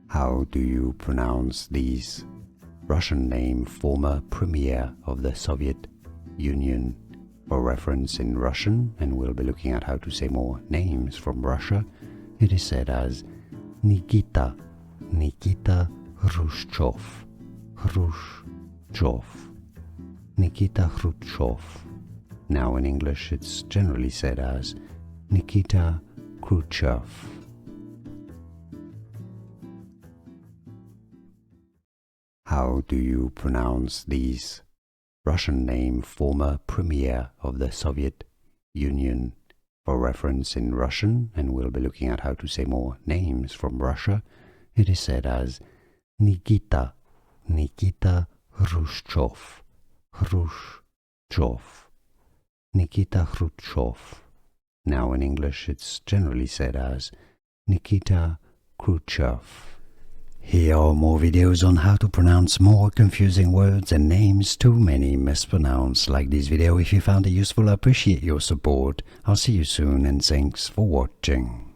How do you pronounce these? Russian name, former premier of the Soviet Union. For reference in Russian, and we'll be looking at how to say more names from Russia, it is said as Nikita Khrushchev, Nikita Khrushchev. Now in English it's generally said as Nikita Khrushchev. How do you pronounce these? Russian name, former premier of the Soviet Union. For reference in Russian, and we'll be looking at how to say more names from Russia, it is said as Nikita Khrushchev, Nikita Khrushchev. Now in English it's generally said as Nikita Khrushchev. Here are more videos on how to pronounce more confusing words and names too many mispronounced. Like this video if you found it useful. I appreciate your support. I'll see you soon and thanks for watching.